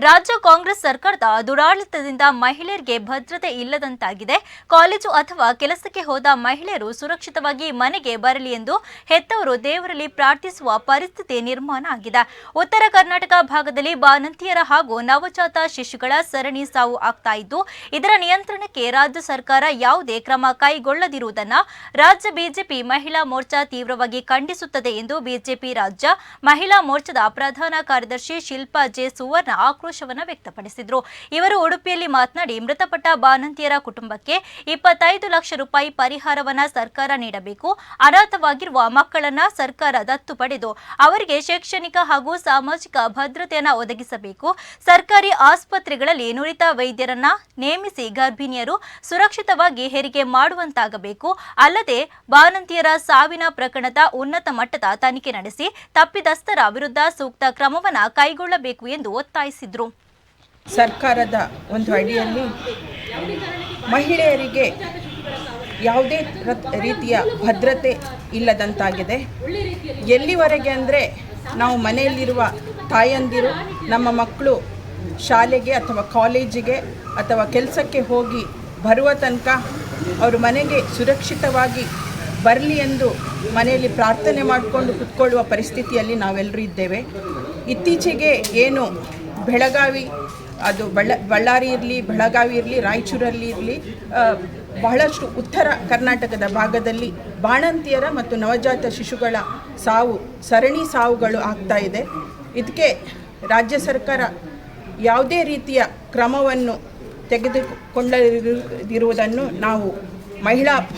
ರಾಜ್ಯ ಕಾಂಗ್ರೆಸ್ ಸರ್ಕಾರದ ದುರಾಡಳಿತದಿಂದ ಮಹಿಳೆಯರಿಗೆ ಭದ್ರತೆ ಇಲ್ಲದಂತಾಗಿದೆ. ಕಾಲೇಜು ಅಥವಾ ಕೆಲಸಕ್ಕೆ ಹೋದ ಮಹಿಳೆಯರು ಸುರಕ್ಷಿತವಾಗಿ ಮನೆಗೆ ಬರಲಿ ಎಂದು ಹೆತ್ತವರು ದೇವರಲ್ಲಿ ಪ್ರಾರ್ಥಿಸುವ ಪರಿಸ್ಥಿತಿ ನಿರ್ಮಾಣ ಆಗಿದೆ. ಉತ್ತರ ಕರ್ನಾಟಕ ಭಾಗದಲ್ಲಿ ಬಾಣಂತಿಯರ ಹಾಗೂ ನವಜಾತ ಶಿಶುಗಳ ಸರಣಿ ಸಾವು ಆಗ್ತಾ ಇದ್ದು, ಇದರ ನಿಯಂತ್ರಣಕ್ಕೆ ರಾಜ್ಯ ಸರ್ಕಾರ ಯಾವುದೇ ಕ್ರಮ ಕೈಗೊಳ್ಳದಿರುವುದನ್ನು ರಾಜ್ಯ ಬಿಜೆಪಿ ಮಹಿಳಾ ಮೋರ್ಚಾ ತೀವ್ರವಾಗಿ ಖಂಡಿಸುತ್ತದೆ ಎಂದು ಬಿಜೆಪಿ ರಾಜ್ಯ ಮಹಿಳಾ ಮೋರ್ಚಾದ ಪ್ರಧಾನ ಕಾರ್ಯದರ್ಶಿ ಶಿಲ್ಪಾ ಜೆ ಸುವರ್ಣ ಆಕ್ರೋಶವನ್ನು ವ್ಯಕ್ತಪಡಿಸಿದರು. ಇವರು ಉಡುಪಿಯಲ್ಲಿ ಮಾತನಾಡಿ, ಮೃತಪಟ್ಟ ಬಾಣಂತಿಯರ ಕುಟುಂಬಕ್ಕೆ 25 ಲಕ್ಷ ರೂಪಾಯಿ ಪರಿಹಾರವನ್ನು ಸರ್ಕಾರ ನೀಡಬೇಕು. ಅನಾಥವಾಗಿರುವ ಮಕ್ಕಳನ್ನ ಸರ್ಕಾರ ದತ್ತು ಪಡೆದು ಅವರಿಗೆ ಶೈಕ್ಷಣಿಕ ಹಾಗೂ ಸಾಮಾಜಿಕ ಭದ್ರತೆಯನ್ನು ಒದಗಿಸಬೇಕು. ಸರ್ಕಾರಿ ಆಸ್ಪತ್ರೆಗಳಲ್ಲಿ ನುರಿತ ವೈದ್ಯರನ್ನ ನೇಮಿಸಿ ಗರ್ಭಿಣಿಯರು ಸುರಕ್ಷಿತವಾಗಿ ಹೆರಿಗೆ ಮಾಡುವಂತಾಗಬೇಕು. ಅಲ್ಲದೆ ಬಾಣಂತಿಯರ ಸಾವಿನ ಪ್ರಕರಣದ ಉನ್ನತ ಮಟ್ಟದ ತನಿಖೆ ನಡೆಸಿ ತಪ್ಪಿತಸ್ಥರ ವಿರುದ್ಧ ಸೂಕ್ತ ಕ್ರಮವನ್ನು ಕೈಗೊಳ್ಳಬೇಕು ಎಂದು ಒತ್ತಾಯಿಸಿದರು. ಸರ್ಕಾರದ ಒಂದು ಅಡಿಯಲ್ಲಿ ಮಹಿಳೆಯರಿಗೆ ಯಾವುದೇ ರೀತಿಯ ಭದ್ರತೆ ಇಲ್ಲದಂತಾಗಿದೆ. ಎಲ್ಲಿವರೆಗೆ ಅಂದರೆ, ನಾವು ಮನೆಯಲ್ಲಿರುವ ತಾಯಂದಿರು ನಮ್ಮ ಮಕ್ಕಳು ಶಾಲೆಗೆ ಅಥವಾ ಕಾಲೇಜಿಗೆ ಅಥವಾ ಕೆಲಸಕ್ಕೆ ಹೋಗಿ ಬರುವ ತನಕ ಅವರು ಮನೆಗೆ ಸುರಕ್ಷಿತವಾಗಿ ಬರಲಿ ಎಂದು ಮನೆಯಲ್ಲಿ ಪ್ರಾರ್ಥನೆ ಮಾಡಿಕೊಂಡು ಕುತ್ಕೊಳ್ಳುವ ಪರಿಸ್ಥಿತಿಯಲ್ಲಿ ನಾವೆಲ್ಲರೂ ಇದ್ದೇವೆ. ಇತ್ತೀಚೆಗೆ ಏನು ಬೆಳಗಾವಿ, ಅದು ಬಳ್ಳಾರಿ ಇರಲಿ, ಬೆಳಗಾವಿ ಇರಲಿ, ರಾಯಚೂರಲ್ಲಿ ಇರಲಿ, ಬಹಳಷ್ಟು ಉತ್ತರ ಕರ್ನಾಟಕದ ಭಾಗದಲ್ಲಿ ಬಾಣಂತಿಯರ ಮತ್ತು ನವಜಾತ ಶಿಶುಗಳ ಸರಣಿ ಸಾವುಗಳು ಆಗ್ತಾ ಇದೆ. ಇದಕ್ಕೆ ರಾಜ್ಯ ಸರ್ಕಾರ ಯಾವುದೇ ರೀತಿಯ ಕ್ರಮವನ್ನು ತೆಗೆದುಕೊಳ್ಳದಿರುವುದನ್ನು ನಾವು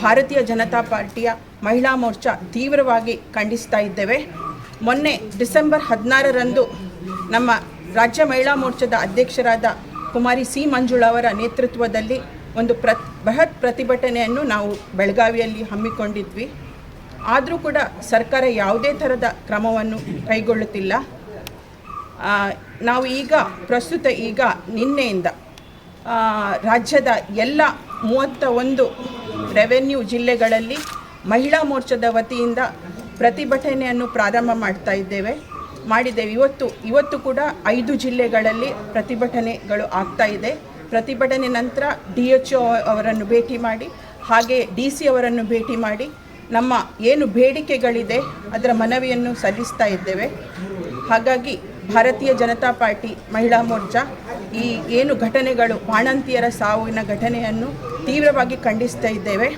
ಭಾರತೀಯ ಜನತಾ ಪಾರ್ಟಿಯ ಮಹಿಳಾ ಮೋರ್ಚಾ ತೀವ್ರವಾಗಿ ಖಂಡಿಸ್ತಾ ಇದ್ದೇವೆ. ಮೊನ್ನೆ ಡಿಸೆಂಬರ್ 16ರಂದು ನಮ್ಮ ರಾಜ್ಯ ಮಹಿಳಾ ಮೋರ್ಚಾದ ಅಧ್ಯಕ್ಷರಾದ ಕುಮಾರಿ ಸಿ ಮಂಜುಳಾ ಅವರ ನೇತೃತ್ವದಲ್ಲಿ ಒಂದು ಬೃಹತ್ ಪ್ರತಿಭಟನೆಯನ್ನು ನಾವು ಬೆಳಗಾವಿಯಲ್ಲಿ ಹಮ್ಮಿಕೊಂಡಿದ್ವಿ. ಆದರೂ ಕೂಡ ಸರ್ಕಾರ ಯಾವುದೇ ಥರದ ಕ್ರಮವನ್ನು ಕೈಗೊಳ್ಳುತ್ತಿಲ್ಲ. ನಾವು ಪ್ರಸ್ತುತ ನಿನ್ನೆಯಿಂದ ರಾಜ್ಯದ ಎಲ್ಲ 31 ರೆವೆನ್ಯೂ ಜಿಲ್ಲೆಗಳಲ್ಲಿ ಮಹಿಳಾ ಮೋರ್ಚಾದ ವತಿಯಿಂದ ಪ್ರತಿಭಟನೆಯನ್ನು ಪ್ರಾರಂಭ ಮಾಡಿದ್ದೇವೆ. ಇವತ್ತು ಕೂಡ 5 ಜಿಲ್ಲೆಗಳಲ್ಲಿ ಪ್ರತಿಭಟನೆಗಳು ಆಗ್ತಾ ಇದೆ. ಪ್ರತಿಭಟನೆ ನಂತರ DHO ಅವರನ್ನು ಭೇಟಿ ಮಾಡಿ, ಹಾಗೆ DC ಅವರನ್ನು ಭೇಟಿ ಮಾಡಿ ನಮ್ಮ ಏನು ಬೇಡಿಕೆಗಳಿದೆ ಅದರ ಮನವಿಯನ್ನು ಸಲ್ಲಿಸ್ತಾ ಇದ್ದೇವೆ. ಹಾಗಾಗಿ ಭಾರತೀಯ ಜನತಾ ಪಾರ್ಟಿ ಮಹಿಳಾ ಮೋರ್ಚಾ ಈ ಏನು ಘಟನೆಗಳು, ಬಾಣಂತಿಯರ ಸಾವಿನ ಘಟನೆಯನ್ನು ತೀವ್ರವಾಗಿ ಖಂಡಿಸ್ತಾ ಇದ್ದೇವೆ.